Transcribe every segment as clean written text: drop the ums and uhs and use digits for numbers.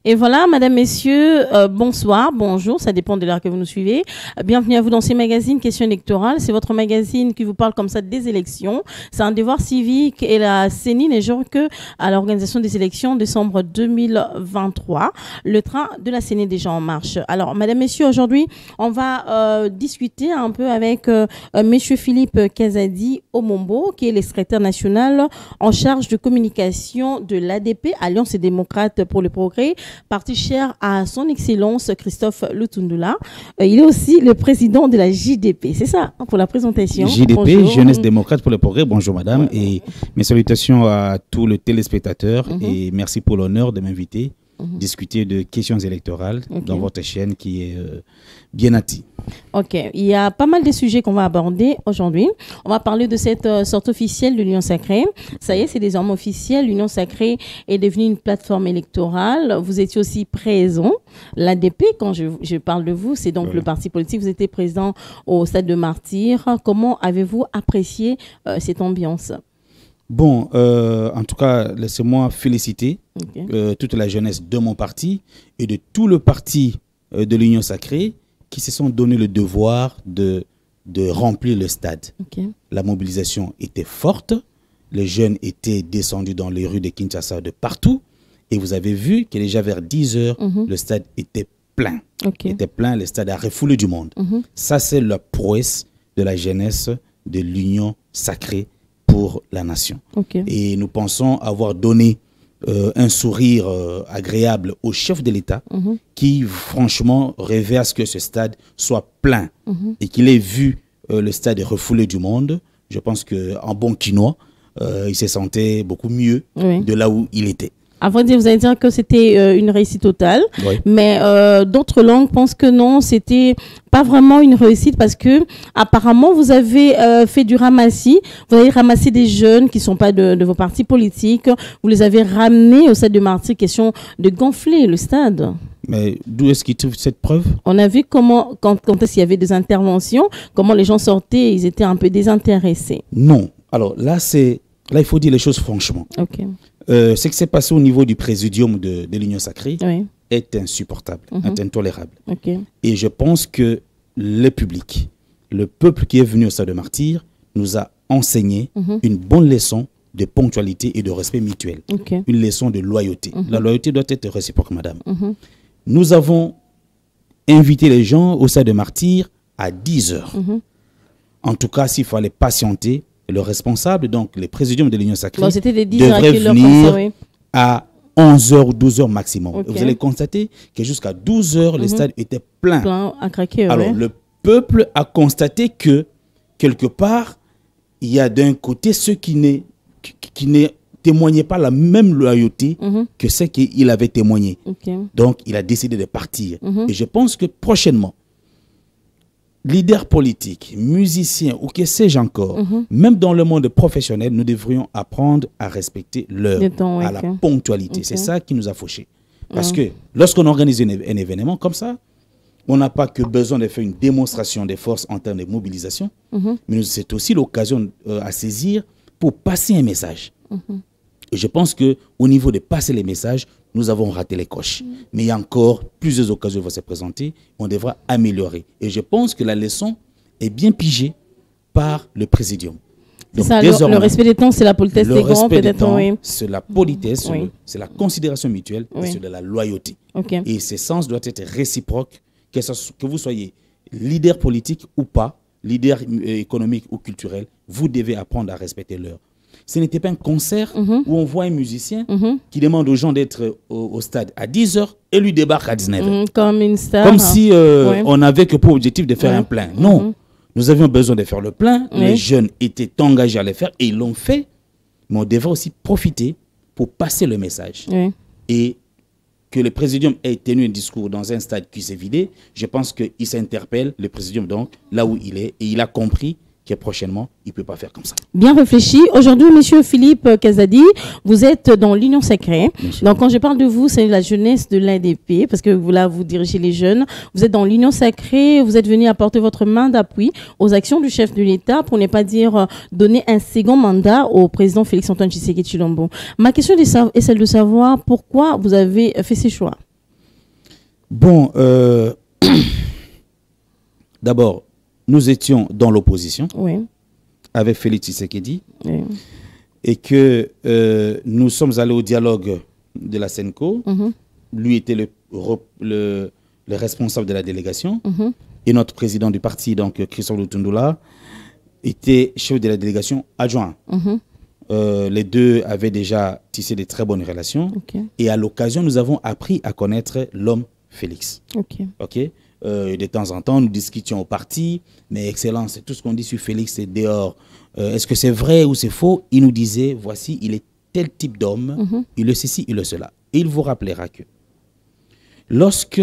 Et voilà, madame, messieurs, bonsoir, bonjour, ça dépend de l'heure que vous nous suivez. Bienvenue à vous dans ce magazine Question électorale. C'est votre magazine qui vous parle comme ça des élections. C'est un devoir civique et la CENI n'est genre que à l'organisation des élections décembre 2023. Le train de la CENI est déjà en marche. Alors, madame, messieurs, aujourd'hui, on va discuter un peu avec monsieur Philippe Kazadi Omombo, qui est le secrétaire national en charge de communication de l'ADP, Alliance des démocrates pour le progrès, parti cher à son excellence Christophe Lutundula. Il est aussi le président de la JDP. C'est ça pour la présentation. JDP, bonjour. Jeunesse démocrate pour le progrès. Bonjour madame et mes salutations à tous les téléspectateurs et merci pour l'honneur de m'inviter discuter de questions électorales dans votre chaîne qui est bien nati. Ok, il y a pas mal de sujets qu'on va aborder aujourd'hui. On va parler de cette sorte officielle de l'Union Sacrée. Ça y est, c'est désormais officiel. L'Union Sacrée est devenue une plateforme électorale. Vous étiez aussi présent. L'ADP, quand je parle de vous, c'est donc le parti politique. Vous étiez présent au Stade de Martyrs. Comment avez-vous apprécié cette ambiance ? Bon, en tout cas, laissez-moi féliciter toute la jeunesse de mon parti et de tout le parti de l'Union Sacrée qui se sont donné le devoir de remplir le stade. La mobilisation était forte, les jeunes étaient descendus dans les rues de Kinshasa de partout et vous avez vu que déjà vers 10 heures, le stade était plein. Était plein, le stade a refoulé du monde. Ça, c'est la prouesse de la jeunesse de l'Union Sacrée pour la nation. Et nous pensons avoir donné un sourire agréable au chef de l'État qui franchement rêvait à ce que ce stade soit plein et qu'il ait vu le stade refoulé du monde. Je pense qu'en bon quinois, il se sentait beaucoup mieux de là où il était. À vrai dire, vous allez dire que c'était une réussite totale, mais d'autres langues pensent que non, c'était pas vraiment une réussite parce que apparemment vous avez fait du ramassis, vous avez ramassé des jeunes qui sont pas de vos partis politiques, vous les avez ramenés au stade de Martyrs, question de gonfler le stade. Mais d'où est-ce qu'ils trouvent cette preuve? On a vu comment, quand est-ce qu'il y avait des interventions, comment les gens sortaient, ils étaient un peu désintéressés. Non, alors là il faut dire les choses franchement. Ce qui s'est passé au niveau du présidium de l'Union Sacrée est insupportable, est intolérable. Et je pense que le public, le peuple qui est venu au Stade de Martyrs, nous a enseigné une bonne leçon de ponctualité et de respect mutuel. Une leçon de loyauté. La loyauté doit être réciproque, madame. Nous avons invité les gens au Stade de Martyrs à 10 heures. En tout cas, s'il fallait patienter, le responsable, donc le présidium de l'Union Sacrée, devrait venir à 11h ou 12h maximum. Et vous allez constater que jusqu'à 12h, le stade était plein. À craquer, alors, le peuple a constaté que, quelque part, il y a d'un côté ceux qui ne témoignaient pas la même loyauté que ceux qu'il avait témoigné. Donc, il a décidé de partir. Et je pense que prochainement, leaders politiques, musiciens ou que sais-je encore, même dans le monde professionnel, nous devrions apprendre à respecter l'heure, à la ponctualité. C'est ça qui nous a fauchés. Parce que lorsqu'on organise un événement comme ça, on n'a pas que besoin de faire une démonstration des forces en termes de mobilisation, mais c'est aussi l'occasion à saisir pour passer un message. Et je pense qu'au niveau de passer les messages, nous avons raté les coches. Mais il y a encore plusieurs occasions qui vont se présenter. On devra améliorer. Et je pense que la leçon est bien pigée par le présidium. Donc, ça, le respect des temps, c'est la politesse des grands, peut-être. C'est la politesse, c'est la considération mutuelle, c'est de la loyauté. Et ce sens doit être réciproque, que vous soyez leader politique ou pas, leader économique ou culturel, vous devez apprendre à respecter l'heure. Ce n'était pas un concert où on voit un musicien qui demande aux gens d'être au stade à 10 h et lui débarque à 19 h. Comme une star. Comme si on n'avait que pour objectif de faire un plein. Non, nous avions besoin de faire le plein. Les jeunes étaient engagés à le faire et ils l'ont fait. Mais on devrait aussi profiter pour passer le message. Et que le présidium ait tenu un discours dans un stade qui s'est vidé, je pense qu'il s'interpelle, le présidium donc, là où il est, et il a compris que prochainement, il ne peut pas faire comme ça. Bien réfléchi. Aujourd'hui, monsieur Philippe Kazadi, vous êtes dans l'Union Sacrée. Donc, quand je parle de vous, c'est la jeunesse de l'ADP, parce que vous, là, vous dirigez les jeunes. Vous êtes dans l'Union Sacrée, vous êtes venu apporter votre main d'appui aux actions du chef de l'État, pour ne pas dire donner un second mandat au président Félix-Antoine Tshisekedi Tshilombo. Ma question est celle de savoir pourquoi vous avez fait ces choix. Bon, d'abord, nous étions dans l'opposition Oui. avec Félix Tshisekedi Oui. et que nous sommes allés au dialogue de la SENCO. Lui était le responsable de la délégation et notre président du parti, donc Christophe Lutundula, était chef de la délégation adjoint. Les deux avaient déjà tissé de très bonnes relations. Et à l'occasion, nous avons appris à connaître l'homme Félix. De temps en temps, nous discutions au parti, mais Excellence, tout ce qu'on dit sur Félix, c'est dehors. Est-ce que c'est vrai ou c'est faux? Il nous disait, voici, il est tel type d'homme, il le ceci, il le cela. Et il vous rappellera que lorsque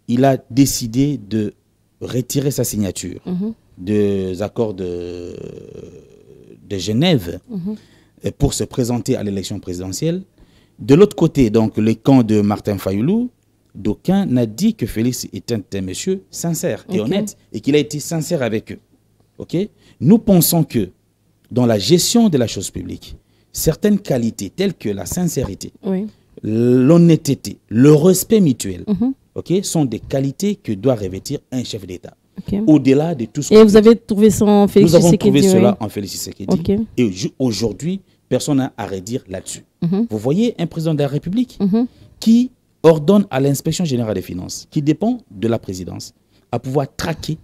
il a décidé de retirer sa signature des accords de Genève pour se présenter à l'élection présidentielle, de l'autre côté, donc le camp de Martin Fayoulou, d'aucuns n'a dit que Félix est un monsieur sincère et honnête et qu'il a été sincère avec eux. Nous pensons que dans la gestion de la chose publique, certaines qualités telles que la sincérité, l'honnêteté, le respect mutuel, sont des qualités que doit revêtir un chef d'État. Au-delà de tout ce Et vous avez trouvé ça en Félix Tshisekedi? Nous avons trouvé cela en Félix Tshisekedi. Et aujourd'hui, personne n'a à redire là-dessus. Vous voyez un président de la République qui ordonne à l'inspection générale des finances, qui dépend de la présidence, à pouvoir traquer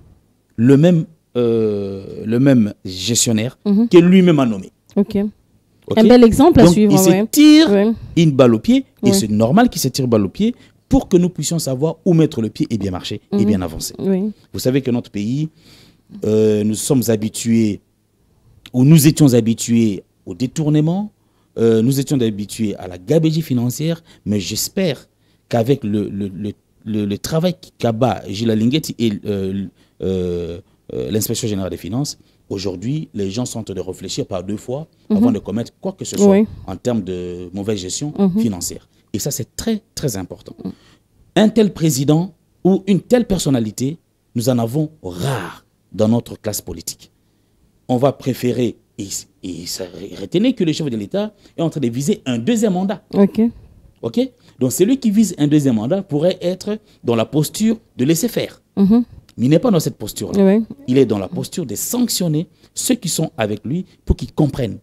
le même gestionnaire que lui-même a nommé. Un bel exemple à suivre. Il se tire une balle au pied, et c'est normal qu'il se tire une balle au pied pour que nous puissions savoir où mettre le pied et bien marcher et bien avancer. Vous savez que notre pays, nous sommes habitués, ou nous étions habitués au détournement, nous étions habitués à la gabegie financière, mais j'espère qu'avec le travail qu'abat Gilles Linguetti et l'inspection générale des finances, aujourd'hui, les gens sont en train de réfléchir par deux fois avant de commettre quoi que ce soit en termes de mauvaise gestion financière. Et ça, c'est très, très important. Un tel président ou une telle personnalité, nous en avons rare dans notre classe politique. On va préférer, et retenez que le chef de l'État est en train de viser un deuxième mandat. Donc, celui qui vise un deuxième mandat pourrait être dans la posture de laisser faire. Mais il n'est pas dans cette posture-là. Il est dans la posture de sanctionner ceux qui sont avec lui pour qu'ils comprennent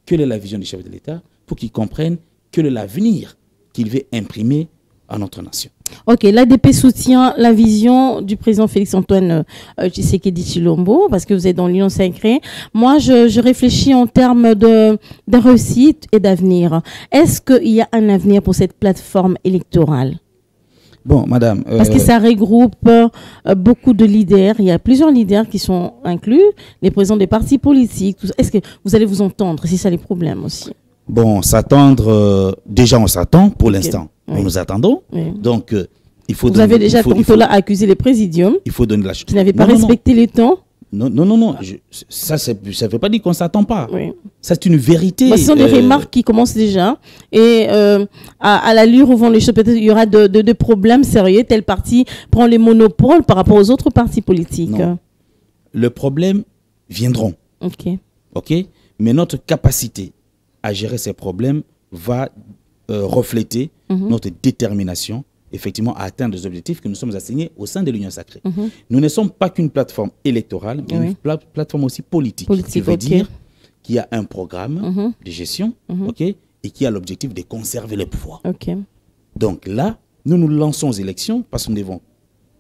quelle est la vision du chef de l'État, pour qu'ils comprennent quel est l'avenir qu'il veut imprimer à notre nation. L'ADP soutient la vision du président Félix-Antoine Tshisekedi Tshilombo parce que vous êtes dans l'Union sacrée. Moi, je réfléchis en termes de réussite et d'avenir. Est-ce qu'il y a un avenir pour cette plateforme électorale? Bon, madame... Parce que ça regroupe beaucoup de leaders. Il y a plusieurs leaders qui sont inclus, les présidents des partis politiques. Est-ce que vous allez vous entendre? C'est ça les problèmes aussi. Bon, s'attendre, déjà on s'attend pour l'instant. Nous nous attendons. Donc, il faut... Vous avez déjà tantôt là accusé les présidiums. Il faut donner la chance. Qui n'avaient pas respecté les temps. Non. Ça ne veut pas dire qu'on ne s'attend pas. C'est une vérité. Ce sont des remarques qui commencent déjà. Et à l'allure où vont les choses, peut-être il y aura de problèmes sérieux. Tel parti prend les monopoles par rapport aux autres partis politiques. Non. Le problème viendront. Mais notre capacité à gérer ces problèmes va refléter notre détermination effectivement à atteindre les objectifs que nous sommes assignés au sein de l'Union sacrée. Nous ne sommes pas qu'une plateforme électorale, mais une plateforme aussi politique. Qui veut dire qu'il y a un programme de gestion et qui a l'objectif de conserver le pouvoir. Donc là, nous nous lançons aux élections parce que nous devons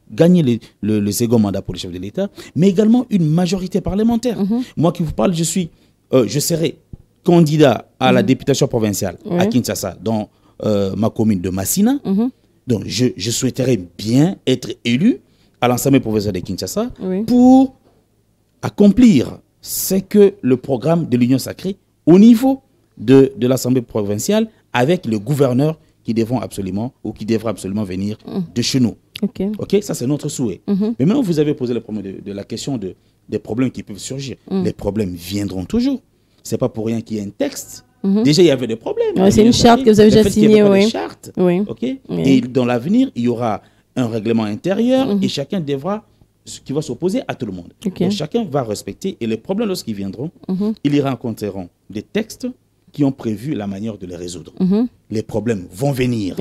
gagner le second mandat pour le chef de l'État, mais également une majorité parlementaire. Moi qui vous parle, je serai candidat à la députation provinciale à Kinshasa, dans ma commune de Massina. Donc, je souhaiterais bien être élu à l'Assemblée provinciale de Kinshasa pour accomplir ce que le programme de l'Union sacrée au niveau de l'Assemblée provinciale avec le gouverneur qui devra absolument venir de chez nous. Ça, c'est notre souhait. Mais maintenant, vous avez posé la question des problèmes qui peuvent surgir. Les problèmes viendront toujours. Ce n'est pas pour rien qu'il y ait un texte. Déjà, il y avait des problèmes. C'est une charte que vous avez déjà signée. Et dans l'avenir, il y aura un règlement intérieur et chacun qui va s'opposer à tout le monde. Donc, chacun va respecter. Et les problèmes, lorsqu'ils viendront, ils y rencontreront des textes qui ont prévu la manière de les résoudre. Les problèmes vont venir.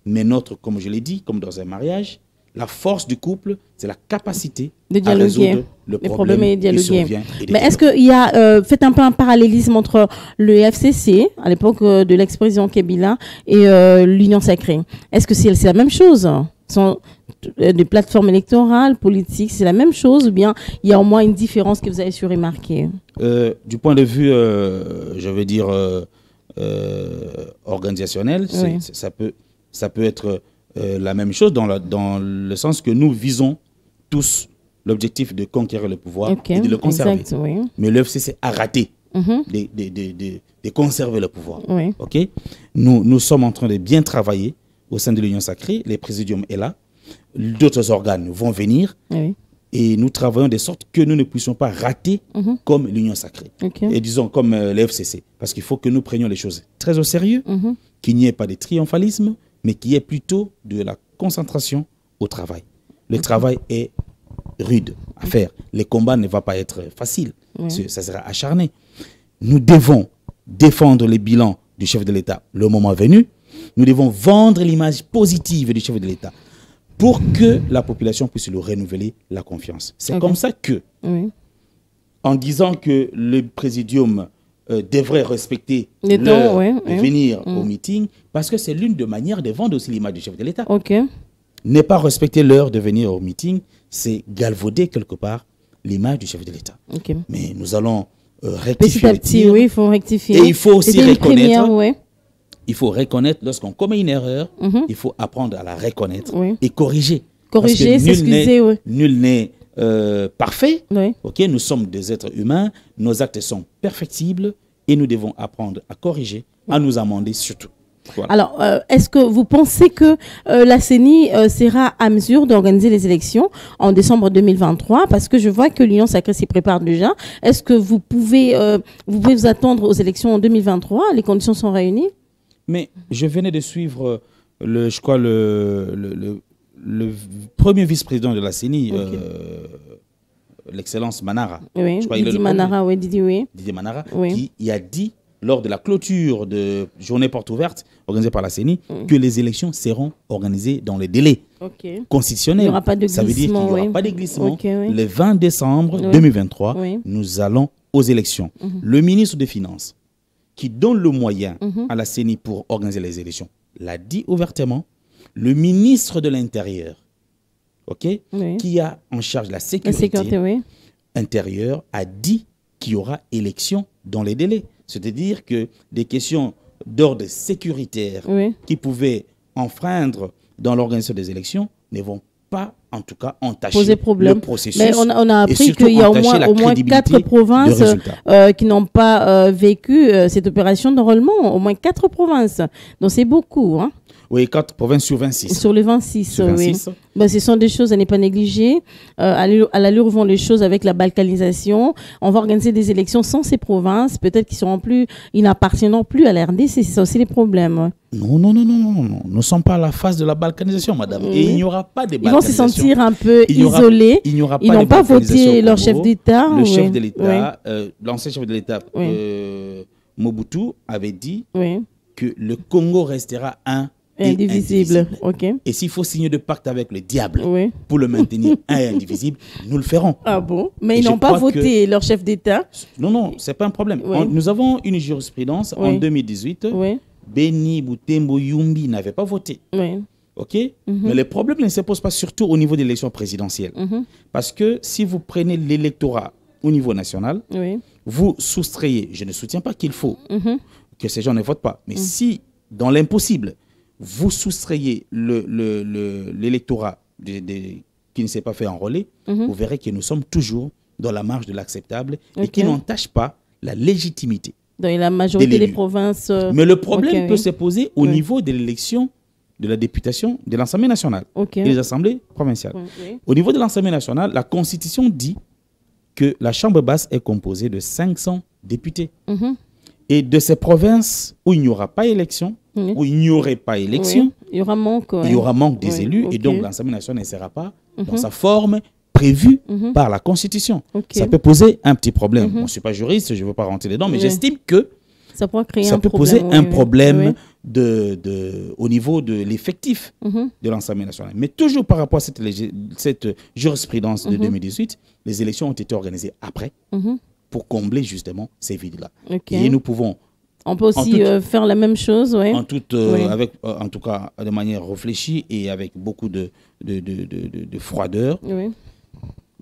Mais comme je l'ai dit, comme dans un mariage, la force du couple, c'est la capacité de à résoudre dialoguer. le Les problème problèmes et qui dialoguer. survient. Mais est-ce qu'il y a, faites un peu un parallélisme entre le FCC, à l'époque de l'ex-président Kabila, et l'Union Sacrée? Est-ce que c'est la même chose? Ce sont des plateformes électorales, politiques, c'est la même chose, ou bien il y a au moins une différence que vous avez su remarquer? Du point de vue, je veux dire, organisationnel, Oui. ça peut être la même chose dans le sens que nous visons tous l'objectif de conquérir le pouvoir et de le conserver. Exact, oui. Mais le FCC a raté Mhm. de conserver le pouvoir. Oui. Ok. Nous sommes en train de bien travailler au sein de l'Union Sacrée. Les présidiums est là. D'autres organes vont venir. Oui. Et nous travaillons de sorte que nous ne puissions pas rater Mhm. comme l'Union Sacrée. Ok. Et disons comme le FCC. Parce qu'il faut que nous prenions les choses très au sérieux, Mhm. qu'il n'y ait pas de triomphalisme, mais qu'il y ait plutôt de la concentration au travail. Le travail est rude à faire. Les combats ne vont pas être faciles. Oui. Ça sera acharné. Nous devons défendre les bilans du chef de l'État le moment venu. Nous devons vendre l'image positive du chef de l'État pour que la population puisse lui renouveler la confiance. C'est comme ça que, Oui. en disant que le présidium devrait respecter Les temps, l'heure oui, de oui. venir au meeting, parce que c'est l'une des manières de vendre aussi l'image du chef de l'État. Ok. Ne pas respecter l'heure de venir au meeting, c'est galvauder quelque part l'image du chef de l'État. Ok. Mais nous allons Petit rectifier à le petit, tir. oui, il faut rectifier. Et il faut aussi C'était une première, reconnaître, ouais. il faut reconnaître lorsqu'on commet une erreur, Mhm. il faut apprendre à la reconnaître Oui. et corriger. Corriger, Parce que s'excuser, oui. Nul n'est parfait. Oui. Ok, nous sommes des êtres humains, nos actes sont perfectibles et nous devons apprendre à corriger, à nous amender surtout. Voilà. Alors, est-ce que vous pensez que la CENI sera à mesure d'organiser les élections en décembre 2023? Parce que je vois que l'Union Sacrée s'y prépare déjà. Est-ce que vous pouvez vous attendre aux élections en 2023? Les conditions sont réunies? Mais je venais de suivre, je crois, le premier vice-président de la CENI, l'excellence Manara. Oui, Je crois qu'il est Didier le Manara, oui, Didier, oui. Didier Manara, Oui. qui a dit lors de la clôture de journée porte ouverte organisée par la CENI que les élections seront organisées dans les délais Ok. constitutionnels. Il n'y aura pas de Ça veut dire qu'il n'y glissement, aura oui. pas de glissement. Ok, oui. Le 20 décembre Oui. 2023, Oui. nous allons aux élections. Le ministre des Finances, qui donne le moyen à la CENI pour organiser les élections, l'a dit ouvertement. Le ministre de l'Intérieur, Oui. qui a en charge la La sécurité, sécurité, oui. intérieure, a dit qu'il y aura élection dans les délais. C'est-à-dire que des questions d'ordre sécuritaire Oui. qui pouvaient enfreindre dans l'organisation des élections ne vont pas, en tout cas, entacher Poser problème. le processus. Mais on a et appris surtout qu'il y a entacher la au moins crédibilité 4 provinces de résultats. qui n'ont pas vécu cette opération d'enrôlement. Au moins 4 provinces. Donc c'est beaucoup, hein, Oui, 4 provinces sur 26. sur les 26. Sur 26. Oui. Ben, ce sont des choses à ne pas négliger. À l'allure où vont les choses avec la balkanisation, on va organiser des élections sans ces provinces. Peut-être qu'ils seront plus, ils n'appartiendront plus à l'RDC. C'est ça aussi les problèmes. Non. Nous ne sommes pas à la phase de la balkanisation, madame. Et il n'y aura pas de Ils vont se balkanisation. sentir un peu Il y aura- isolés. il n'y aura Ils pas n'ont de pas balkanisation voté au leur Congo. chef d'État. Le oui. chef de l'État, Oui. l'ancien chef de l'État, Mobutu, avait dit Oui. que le Congo restera un et Indivisible. Ok. Et s'il faut signer de pacte avec le diable Oui. pour le maintenir un et indivisible, nous le ferons. Ah bon? Mais Et ils je n'ont pas crois voté leur chef d'État. Non, c'est pas un problème. Oui. Nous avons une jurisprudence en Oui. 2018. Oui. Beni Boutembo Yumbi n'avait pas voté. Oui. OK? Mais le problème ne se pose pas surtout au niveau de l'élection présidentielle. Parce que si vous prenez l'électorat au niveau national, Oui. vous soustrayez, je ne soutiens pas qu'il faut que ces gens ne votent pas, mais si, dans l'impossible, vous soustrayez l'électorat qui ne s'est pas fait enrôler, vous verrez que nous sommes toujours dans la marge de l'acceptable et qui n'entache pas la légitimité. Dans la majorité de des l'élu. provinces. Mais le problème ok, peut oui. se poser au niveau de l'élection de la députation de l'Assemblée nationale Ok. et des assemblées provinciales. Oui. Au niveau de l'Assemblée nationale, la Constitution dit que la Chambre basse est composée de 500 députés. Et de ces provinces où il n'y aura pas élection, Oui. où il n'y aurait pas élection, Oui. Il y aura manque. il y aura manque des Oui, élus ok. et donc l'Assemblée nationale ne sera pas dans sa forme prévue par la Constitution. Ok. Ça peut poser un petit problème. Bon, je ne suis pas juriste, je ne veux pas rentrer dedans, mais Oui. j'estime que Ça pourrait créer ça un peut problème. poser oui, un oui. problème au niveau de l'effectif de l'Assemblée nationale. Mais toujours par rapport à cette jurisprudence de 2018, les élections ont été organisées après pour combler justement ces vides-là. Et nous pouvons... On peut aussi faire la même chose, oui. En tout cas, de manière réfléchie et avec beaucoup de froideur,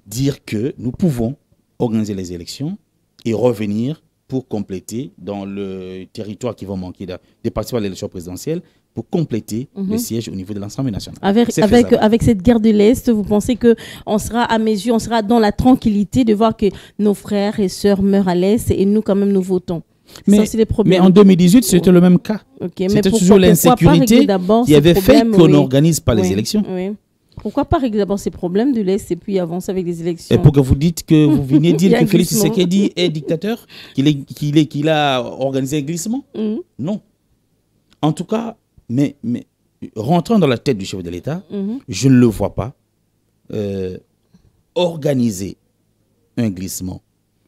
dire que nous pouvons organiser les élections et revenir pour compléter dans le territoire qui va manquer des participants à l'élection présidentielle, pour compléter le siège au niveau de l'Assemblée nationale. Avec cette guerre de l'Est, vous pensez qu'on sera à mesure, on sera dans la tranquillité de voir que nos frères et sœurs meurent à l'Est et nous, quand même, nous votons? Mais en 2018, c'était le même cas. C'était toujours l'insécurité qui avait fait qu'on n'organise pas les élections. Pourquoi pas régler d'abord ces problèmes de l'Est et puis avancer avec les élections? Et pour que vous dites que vous venez dire que Félix Tshisekedi est dictateur, qu'il a organisé un glissement? Non. En tout cas, mais rentrant dans la tête du chef de l'État, je ne le vois pas organiser un glissement.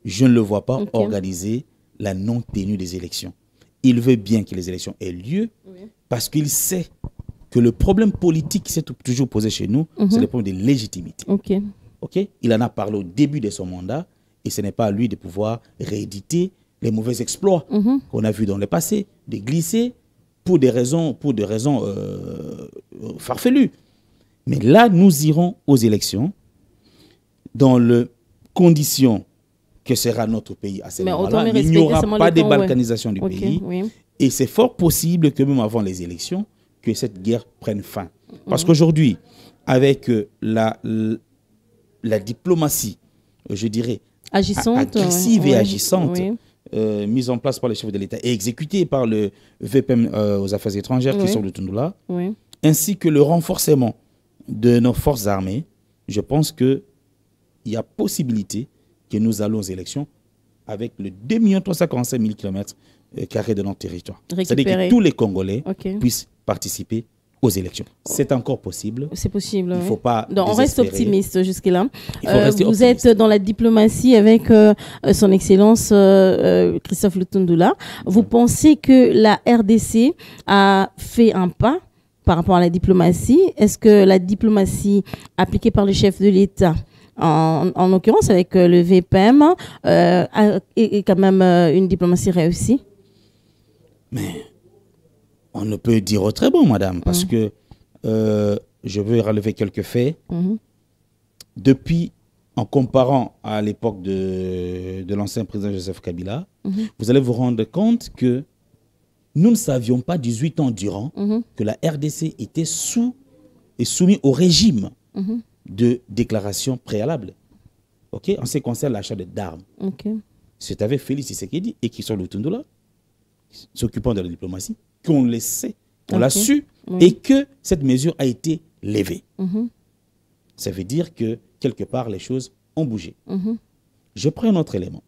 Je ne le vois pas organiser la non-tenue des élections. Il veut bien que les élections aient lieu parce qu'il sait que le problème politique qui s'est toujours posé chez nous, c'est le problème de légitimité. Il en a parlé au début de son mandat et ce n'est pas à lui de pouvoir rééditer les mauvais exploits qu'on a vus dans le passé, de glisser pour des raisons farfelues. Mais là, nous irons aux élections dans les conditions que sera notre pays à ce moment-là. Il n'y aura pas de balkanisation du pays. Et c'est fort possible que même avant les élections, que cette guerre prenne fin. Parce qu'aujourd'hui, avec la diplomatie, je dirais, agressive et agissante, mise en place par le chef de l'État et exécutée par le VPM aux affaires étrangères qui sont de Tundula, ainsi que le renforcement de nos forces armées, je pense qu'il y a possibilité que nous allons aux élections avec le 2 345 000 km² de notre territoire. C'est-à-dire que tous les Congolais puissent participer aux élections. C'est encore possible. C'est possible. Il ne faut pas donc, on reste optimiste jusque-là. Vous êtes dans la diplomatie avec son Excellence Christophe Lutundula. Vous pensez que la RDC a fait un pas par rapport à la diplomatie? Est-ce que la diplomatie appliquée par le chef de l'État, en l'occurrence avec le VPM, est quand même une diplomatie réussie? Mais on ne peut dire autrement, madame, parce que je veux relever quelques faits. Depuis, en comparant à l'époque de l'ancien président Joseph Kabila, vous allez vous rendre compte que nous ne savions pas 18 ans durant que la RDC était soumise au régime de déclaration préalable. En ce qui concerne l'achat d'armes. C'est avec Félix Tshisekedi et Christophe Lutundula, s'occupant de la diplomatie, qu'on le sait, qu'on l'a su, et que cette mesure a été levée. Ça veut dire que, quelque part, les choses ont bougé. Je prends un autre élément.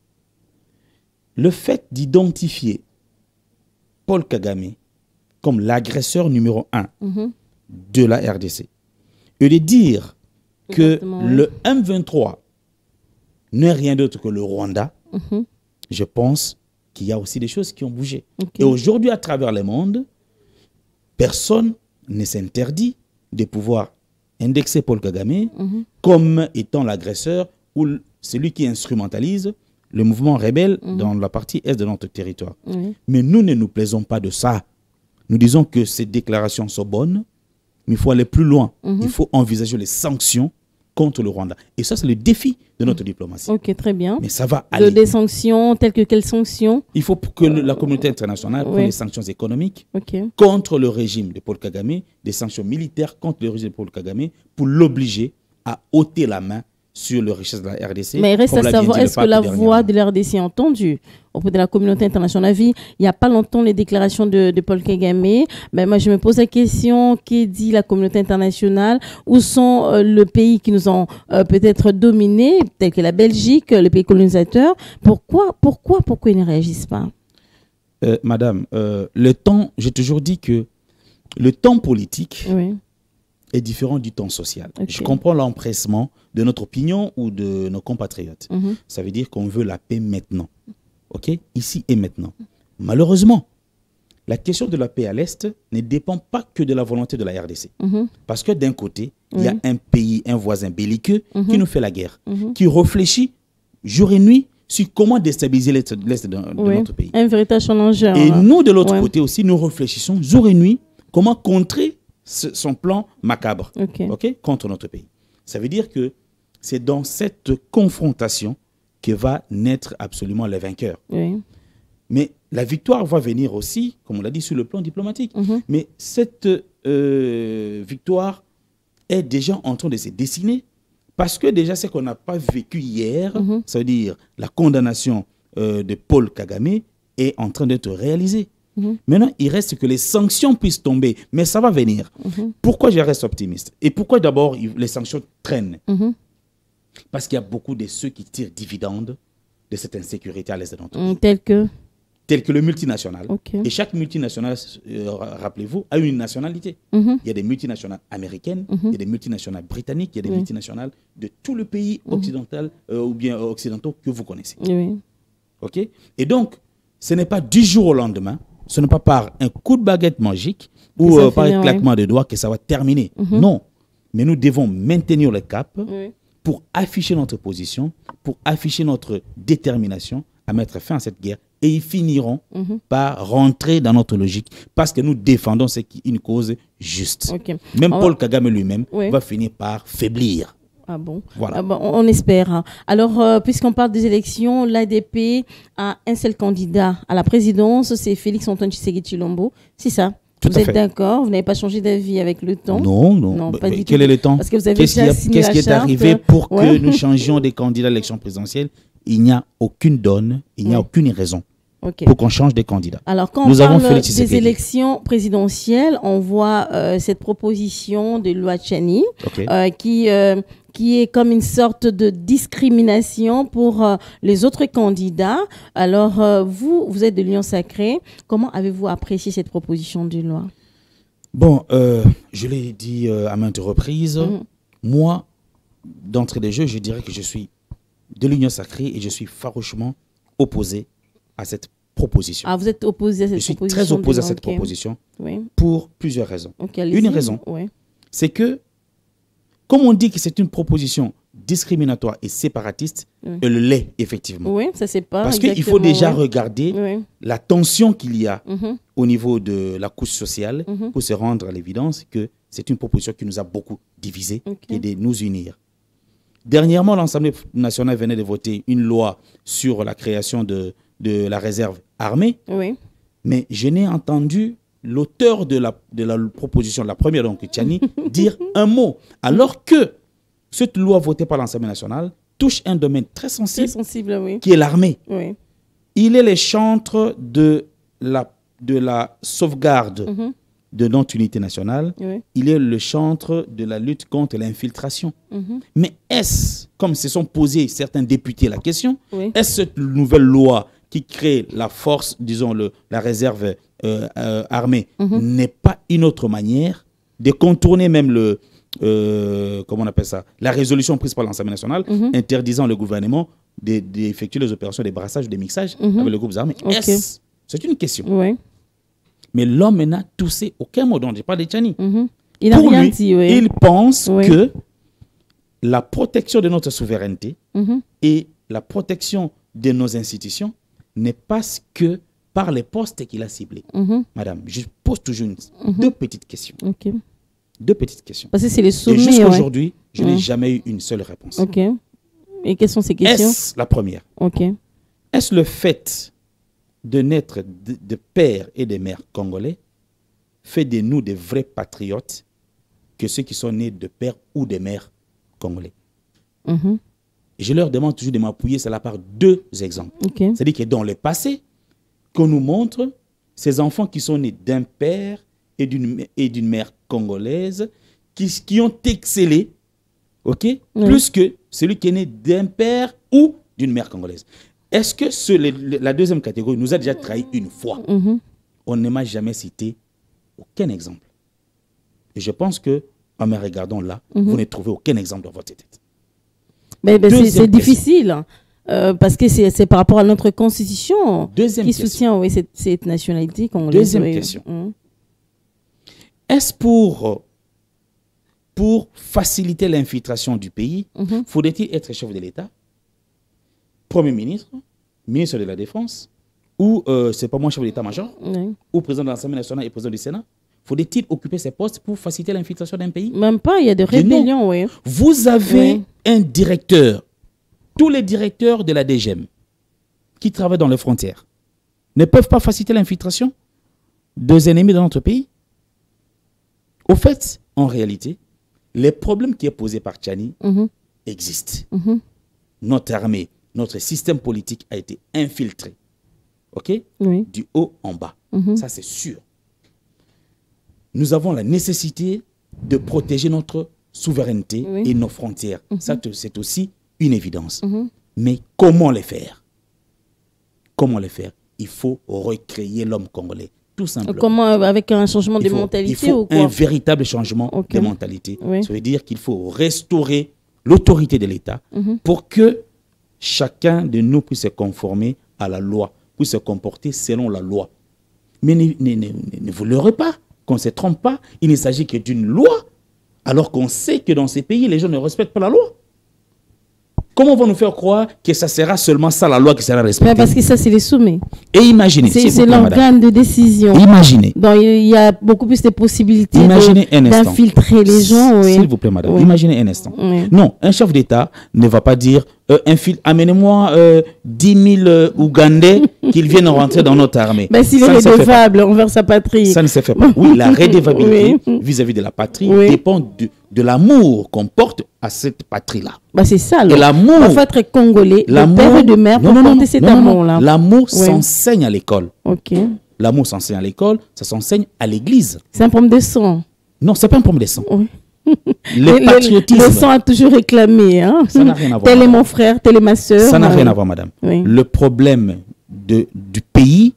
Le fait d'identifier Paul Kagame comme l'agresseur numéro 1 de la RDC, et de dire que le M23 n'est rien d'autre que le Rwanda, je pense qu'il y a aussi des choses qui ont bougé. Et aujourd'hui, à travers le monde, personne ne s'interdit de pouvoir indexer Paul Kagame comme étant l'agresseur ou celui qui instrumentalise le mouvement rebelle dans la partie est de notre territoire. Mais nous ne nous plaisons pas de ça. Nous disons que ces déclarations sont bonnes, mais il faut aller plus loin. Il faut envisager les sanctions contre le Rwanda. Et ça, c'est le défi de notre diplomatie. Très bien. Mais ça va aller. Des sanctions, telles que quelles sanctions? Il faut que la communauté internationale prenne des sanctions économiques contre le régime de Paul Kagame, des sanctions militaires contre le régime de Paul Kagame, pour l'obliger à ôter la main sur les richesses de la RDC. Mais il reste à savoir, est-ce que la voix de la RDC est entendue auprès de la communauté internationale? Il n'y a pas longtemps les déclarations de Paul Kagame. Mais moi, je me pose la question, qu'est dit la communauté internationale? Où sont les pays qui nous ont peut-être dominés, tels que la Belgique, les pays colonisateurs? Pourquoi ils ne réagissent pas? Madame, le temps, j'ai toujours dit que le temps politique est différent du temps social. Je comprends l'empressement de notre opinion ou de nos compatriotes. Ça veut dire qu'on veut la paix maintenant. Ici et maintenant. Malheureusement, la question de la paix à l'Est ne dépend pas que de la volonté de la RDC. Parce que d'un côté, il y a un pays, un voisin belliqueux qui nous fait la guerre, qui réfléchit jour et nuit sur comment déstabiliser l'Est de notre pays. Un véritable challengeur. Et nous, de l'autre côté aussi, nous réfléchissons jour et nuit comment contrer son plan macabre contre notre pays. Ça veut dire que c'est dans cette confrontation que va naître absolument le vainqueur. Mais la victoire va venir aussi, comme on l'a dit, sur le plan diplomatique. Mais cette victoire est déjà en train de se dessiner parce que déjà ce qu'on n'a pas vécu hier, ça veut dire la condamnation de Paul Kagame est en train d'être réalisée. Maintenant, il reste que les sanctions puissent tomber, mais ça va venir. Pourquoi je reste optimiste? Et pourquoi d'abord les sanctions traînent? Parce qu'il y a beaucoup de ceux qui tirent dividende de cette insécurité à l'est de notre pays. Tel que le multinational. Et chaque multinational, rappelez-vous, a une nationalité. Il y a des multinationales américaines, il y a des multinationales britanniques, il y a des multinationales de tout le pays occidental ou bien occidentaux que vous connaissez. Et donc, ce n'est pas du jour au lendemain, ce n'est pas par un coup de baguette magique ou par un claquement de doigts que ça va terminer. Non, mais nous devons maintenir le cap pour afficher notre position, pour afficher notre détermination à mettre fin à cette guerre. Et ils finiront par rentrer dans notre logique parce que nous défendons une cause juste. Même Paul Kagame lui-même va finir par faiblir. Ah bon? Voilà. Ah bon, on espère. Alors, puisqu'on parle des élections, l'ADP a un seul candidat à la présidence, c'est Félix-Antoine Tshisekedi Tshilombo. C'est ça? Vous êtes d'accord? Vous n'avez pas changé d'avis avec le temps? Non, pas du tout. Quel est le temps? Parce que vous avez déjà signé la charte. Qu'est-ce qui est arrivé pour que nous changions des candidats à l'élection présidentielle? Il n'y a aucune donne, il n'y a aucune raison pour qu'on change des candidats. Alors, quand on parle des élections présidentielles, on voit cette proposition de loi Tchani qui est comme une sorte de discrimination pour les autres candidats. Alors, vous êtes de l'Union Sacrée. Comment avez-vous apprécié cette proposition de loi? Bon, je l'ai dit à maintes reprises. Moi, d'entrée de jeu, je dirais que je suis de l'Union Sacrée et je suis farouchement opposé à cette proposition. Ah, vous êtes opposé à cette proposition? Je suis très opposé à cette proposition pour plusieurs raisons. Une raison, c'est que, comme on dit que c'est une proposition discriminatoire et séparatiste, elle l'est effectivement. Oui, ça c'est pas. Parce qu'il faut déjà regarder la tension qu'il y a au niveau de la couche sociale pour se rendre à l'évidence que c'est une proposition qui nous a beaucoup divisés et de nous unir. Dernièrement, l'Assemblée nationale venait de voter une loi sur la création de la réserve armée. Mais je n'ai entendu l'auteur de la proposition, la première, donc Tchani, dire un mot. Alors que cette loi votée par l'Assemblée nationale touche un domaine très sensible, qui est l'armée. Il est le chantre de la sauvegarde de notre unité nationale. Il est le chantre de la lutte contre l'infiltration. Mais est-ce, comme se sont posés certains députés la question, est-ce cette nouvelle loi qui crée la force, disons la réserve armée, n'est pas une autre manière de contourner même comment on appelle ça, la résolution prise par l'Assemblée nationale interdisant le gouvernement d'effectuer les opérations de brassage, de mixage avec les groupes armés? C'est une question. Mais l'homme n'a touché aucun mot, donc je parle de Tchani. Il n'a rien dit. Il pense que la protection de notre souveraineté et la protection de nos institutions n'est pas que par les postes qu'il a ciblés. Madame, je pose toujours deux petites questions. Deux petites questions. Parce que c'est les sommets. Et jusqu'à aujourd'hui, je n'ai jamais eu une seule réponse. Et quelles sont ces questions? Est-ce la première? Est-ce le fait de naître de pères et de mères congolais fait de nous des vrais patriotes que ceux qui sont nés de pères ou de mères congolais? Et je leur demande toujours de m'appuyer sur la part deux exemples. C'est-à-dire que dans le passé, qu'on nous montre ces enfants qui sont nés d'un père et d'une mère congolaise qui ont excellé, plus que celui qui est né d'un père ou d'une mère congolaise. Est-ce que la deuxième catégorie nous a déjà trahi une fois? On ne m'a jamais cité aucun exemple. Et je pense qu'en me regardant là, vous ne trouvez aucun exemple dans votre tête. C'est difficile. parce que c'est par rapport à notre constitution Deuxième qui question. soutient oui, cette nationalité congolaise. Deuxième oui. question. Mhm. Est-ce pour faciliter l'infiltration du pays, faudrait-il être chef de l'État, Premier ministre, ministre de la Défense, ou, c'est pas moi, chef de l'État-major, ou président de l'Assemblée nationale et président du Sénat? Faudrait-il occuper ces postes pour faciliter l'infiltration d'un pays? Même pas, il y a des Mais non. rébellions, oui. Vous avez Oui. un directeur, tous les directeurs de la DGM qui travaillent dans les frontières ne peuvent pas faciliter l'infiltration des ennemis de notre pays. Au fait, en réalité, les problèmes qui est posé par Tchani existent. Notre armée, notre système politique a été infiltré. OK? Oui. Du haut en bas. Ça, c'est sûr. Nous avons la nécessité de protéger notre souveraineté Oui. et nos frontières. Ça, c'est aussi une évidence. Mais comment les faire? Comment les faire? Il faut recréer l'homme congolais, tout simplement. Comment, avec un changement de mentalité il faut ou quoi? un véritable changement Ok. de mentalité. Oui. Ça veut dire qu'il faut restaurer l'autorité de l'État pour que chacun de nous puisse se conformer à la loi, puisse se comporter selon la loi. Mais ne vous leurrez pas, qu'on ne se trompe pas, il ne s'agit que d'une loi, alors qu'on sait que dans ces pays, les gens ne respectent pas la loi. Comment on va nous faire croire que ça sera seulement ça, la loi qui sera respectée? Mais parce que ça, c'est les sommets. Et imaginez, s'il vous C'est plaît, madame. l'organe de décision. Imaginez. Donc, il y a beaucoup plus de possibilités Imaginez un instant. d'infiltrer les gens. Oui. S'il vous plaît, madame. Oui. Imaginez un instant. Oui. Non, un chef d'État ne va pas dire amenez-moi 10 000 Ougandais qu'ils viennent rentrer dans notre armée. Ben, s'il Ça est ne se fait pas. redevable envers sa patrie. Ça ne se fait pas. Oui, la redevabilité Oui. vis-à-vis de la patrie Oui. dépend de l'amour qu'on porte à cette patrie-là. Ben, c'est ça. Et l'amour. Il faut être congolais, de père et de mère, pour porter cet amour-là. L'amour Oui. s'enseigne à l'école. Ok. L'amour s'enseigne à l'école, ça s'enseigne à l'église. C'est un problème de sang. Non, c'est pas un problème de sang. Oui. Le patriotisme. Le sang a toujours réclamé. Hein? Ça n'a rien à voir, Tel est madame. mon frère, tel est ma soeur. Ça n'a rien à voir, madame. Oui. Le problème du pays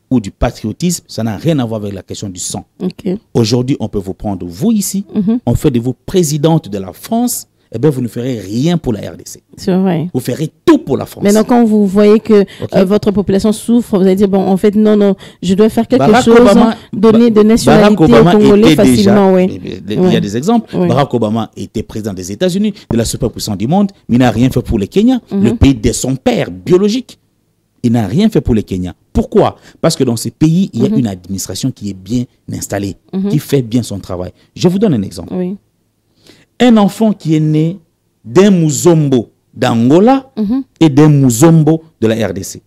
ou du patriotisme, ça n'a rien à voir avec la question du sang. Ok. Aujourd'hui, on peut vous prendre, vous ici, on fait de vous présidente de la France, eh bien, vous ne ferez rien pour la RDC. C'est vrai. Vous ferez tout pour la France. Maintenant, quand vous voyez que Ok. votre population souffre, vous allez dire, bon, en fait, non, je dois faire quelque Barack chose, Obama- donner de nationalité aux Barack Obama Congolais était facilement. déjà, Oui. il y a des exemples. Oui. Barack Obama était président des États-Unis, de la superpuissance du monde, mais il n'a rien fait pour le Kenya, le pays de son père biologique. Il n'a rien fait pour le Kenya. Pourquoi? Parce que dans ce pays, il y a une administration qui est bien installée, qui fait bien son travail. Je vous donne un exemple. Oui. Un enfant qui est né d'un Muzombo d'Angola et d'un Muzombo de la RDC.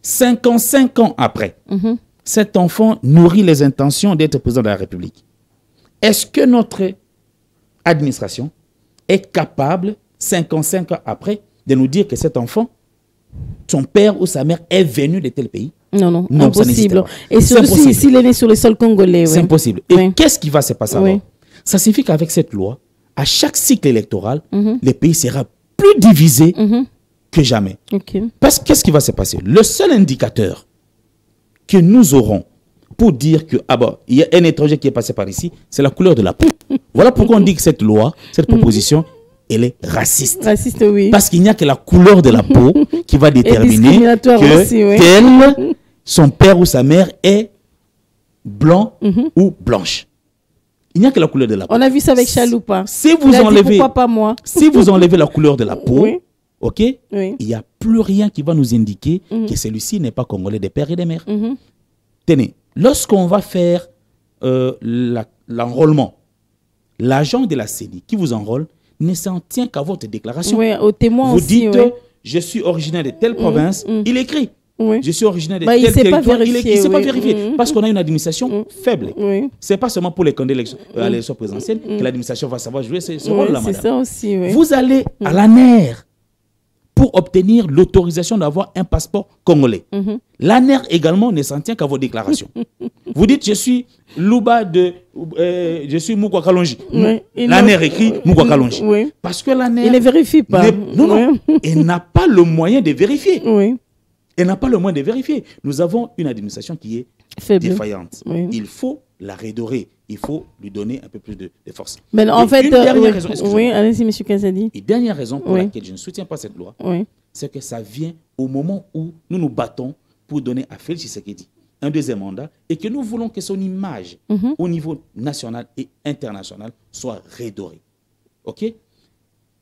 55 ans après, cet enfant nourrit les intentions d'être président de la République. Est-ce que notre administration est capable, 55 ans après, de nous dire que cet enfant, son père ou sa mère est venu de tel pays? Non, Non, ça n'existe impossible. pas. Et C'est surtout impossible. s'il est né sur le sol congolais. C'est oui. impossible. Et Oui. qu'est-ce qui va se passer Oui. alors? Ça signifie qu'avec cette loi, à chaque cycle électoral, le pays sera plus divisé que jamais. Ok. Parce que qu'est-ce qui va se passer? Le seul indicateur que nous aurons pour dire que il y a un étranger qui est passé par ici, c'est la couleur de la peau. Voilà pourquoi on dit que cette loi, cette proposition, elle est raciste. Raciste, oui. Parce qu'il n'y a que la couleur de la peau qui va déterminer discriminatoire que aussi, oui. tel, son père ou sa mère est blanc ou blanche. Il n'y a que la couleur de la peau. On a vu ça avec Chaloupa. Si vous Il a dit, enlevez, pourquoi pas moi? si vous enlevez la couleur de la peau, Oui. ok, Oui. il n'y a plus rien qui va nous indiquer que celui-ci n'est pas congolais des pères et des mères. Tenez, lorsqu'on va faire l'enrôlement, l'agent de la CENI qui vous enrôle ne s'en tient qu'à votre déclaration. Oui, au témoin Vous aussi. dites, oui. je suis originaire de telle province, il écrit. Oui. Je suis originaire de Bah, il tel sait pas territoire, vérifier, il ne sait pas oui. vérifier. Parce qu'on a une administration faible. Oui. Ce n'est pas seulement pour les candidats à l'élection présidentielle que l'administration va savoir jouer ce rôle-là, C'est madame. ça aussi, oui. Vous allez à l'ANER pour obtenir l'autorisation d'avoir un passeport congolais. L'ANER également ne s'en tient qu'à vos déclarations. Vous dites, je suis Louba je suis Moukwa Kalonji. Oui. Il L'ANER ne- écrit Moukwa Kalonji. Oui. Parce que l'ANER Il ne vérifie pas. non, elle n'a pas le moyen de vérifier. Oui. Elle n'a pas le moyen de vérifier. Nous avons une administration qui est Faible. défaillante. Oui. Il faut la redorer. Il faut lui donner un peu plus de force. Mais en Et fait, une dernière oui, raison, excusez-moi. oui, allez-y, monsieur Kazadi. Et dernière raison pour Oui. laquelle je ne soutiens pas cette loi, Oui. c'est que ça vient au moment où nous nous battons pour donner à Félix Tshisekedi un deuxième mandat et que nous voulons que son image au niveau national et international soit redorée. OK?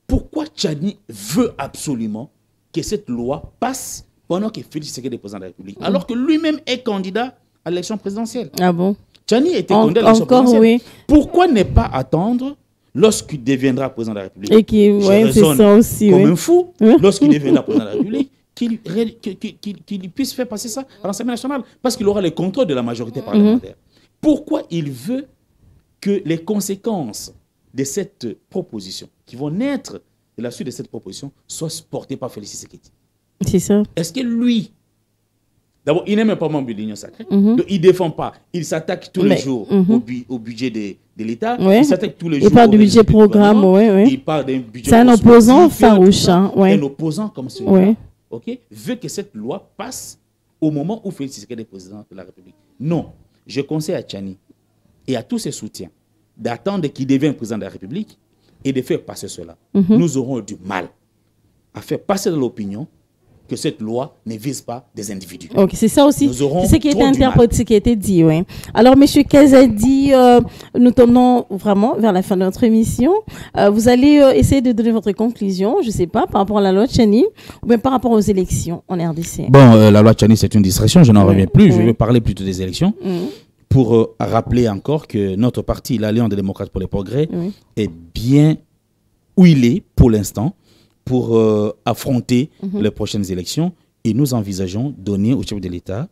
Pourquoi Tchani veut absolument que cette loi passe pendant que Félix Tshisekedi est président de la République, alors que lui-même est candidat à l'élection présidentielle? Ah bon? Tchani était candidat à l'élection présidentielle. Oui. Pourquoi ne pas attendre lorsqu'il deviendra président de la République? Et qui, ouais, c'est ça aussi, comme un fou, lorsqu'il deviendra président de la République, qu'il puisse faire passer ça à l'Assemblée nationale, parce qu'il aura le contrôle de la majorité parlementaire. Pourquoi il veut que les conséquences de cette proposition, qui vont naître de la suite de cette proposition, soient portées par Félix Tshisekedi? C'est ça. Est-ce que lui, d'abord, il n'est même pas membre de l'Union sacrée, donc il ne défend pas, il s'attaque tous les jours au budget de l'État, il s'attaque tous les jours. Il parle du budget programme, il parle d'un budget. C'est un opposant farouche. Un opposant comme celui-là, veut que cette loi passe au moment où Félix Tshisekedi est président de la République. Non, je conseille à Tchani et à tous ses soutiens d'attendre qu'il devienne président de la République et de faire passer cela. Nous aurons du mal à faire passer dans l'opinion que cette loi ne vise pas des individus. Ok, c'est ça aussi. C'est ce qui a été interprété, ce qui a été dit. Oui. Alors, M. Kazadi, nous tournons vraiment vers la fin de notre émission. Vous allez essayer de donner votre conclusion, je ne sais pas, par rapport à la loi Tchani ou bien par rapport aux élections en RDC. Bon, la loi Tchani, c'est une distraction, je n'en reviens plus. Je vais parler plutôt des élections pour rappeler encore que notre parti, l'Alliance des démocrates pour le progrès, est bien où il est pour l'instant, pour affronter les prochaines élections, et nous envisageons donner au chef de l'État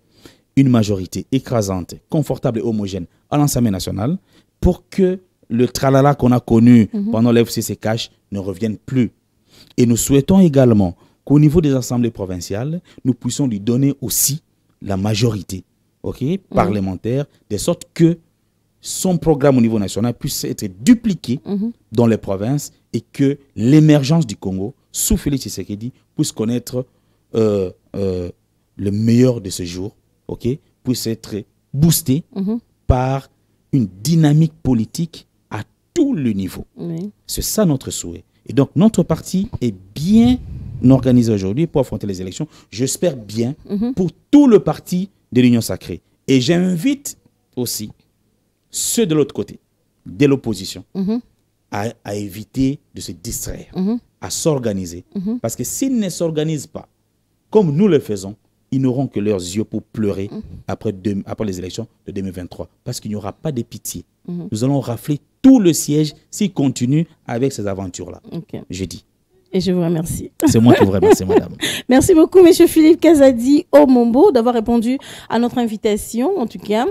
une majorité écrasante, confortable et homogène à l'Assemblée nationale pour que le tralala qu'on a connu pendant l'FCC-CACH ne revienne plus. Et nous souhaitons également qu'au niveau des assemblées provinciales, nous puissions lui donner aussi la majorité parlementaire, de sorte que son programme au niveau national puisse être dupliqué dans les provinces et que l'émergence du Congo sous Félix Tshisekedi puisse connaître le meilleur de ce jour, puisse être boosté par une dynamique politique à tout le niveau. C'est ça notre souhait. Et donc notre parti est bien organisé aujourd'hui pour affronter les élections. J'espère bien pour tout le parti de l'Union sacrée. Et j'invite aussi ceux de l'autre côté, de l'opposition, à éviter de se distraire, à s'organiser. Parce que s'ils ne s'organisent pas comme nous le faisons, ils n'auront que leurs yeux pour pleurer après les élections de 2023. Parce qu'il n'y aura pas de pitié. Nous allons rafler tout le siège s'ils continuent avec ces aventures-là. Je dis. Et je vous remercie. C'est moi qui vous remercie, madame. Merci beaucoup, M. Philippe Kazadi Omombo, d'avoir répondu à notre invitation. En tout cas,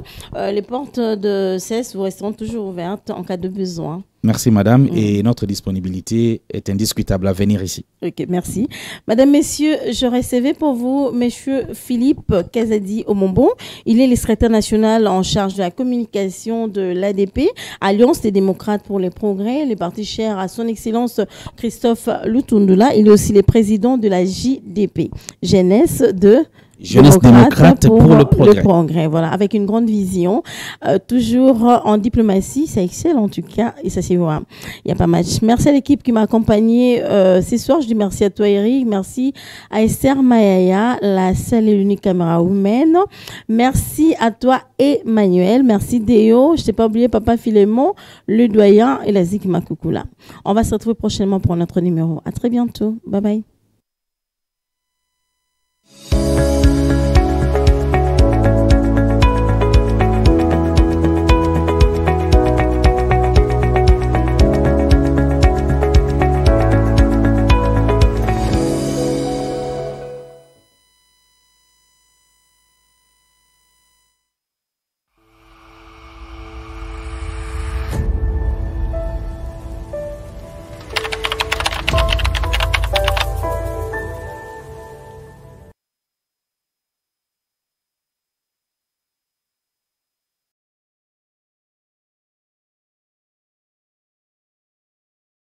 les portes de CES vous resteront toujours ouvertes en cas de besoin. Merci, madame. Et notre disponibilité est indiscutable à venir ici. Ok, merci. Madame, messieurs, je recevais pour vous M. Philippe Kazadi Omombo. Il est le secrétaire national en charge de la communication de l'ADP, Alliance des démocrates pour le progrès, le parti cher à son excellence Christophe Lutundula. Il est aussi le président de la JDP, Jeunesse démocrate pour le progrès. Voilà, avec une grande vision, toujours en diplomatie, ça excelle en tout cas, et ça c'est vrai. Il n'y a pas match. Merci à l'équipe qui m'a accompagné ce soir. Je dis merci à toi Eric, merci à Esther Mayaya, la seule et l'unique caméra humaine. Merci à toi Emmanuel, merci Déo, je t'ai pas oublié Papa Philémon, le doyen et la Zik Makoukoula. On va se retrouver prochainement pour notre numéro. À très bientôt. Bye bye.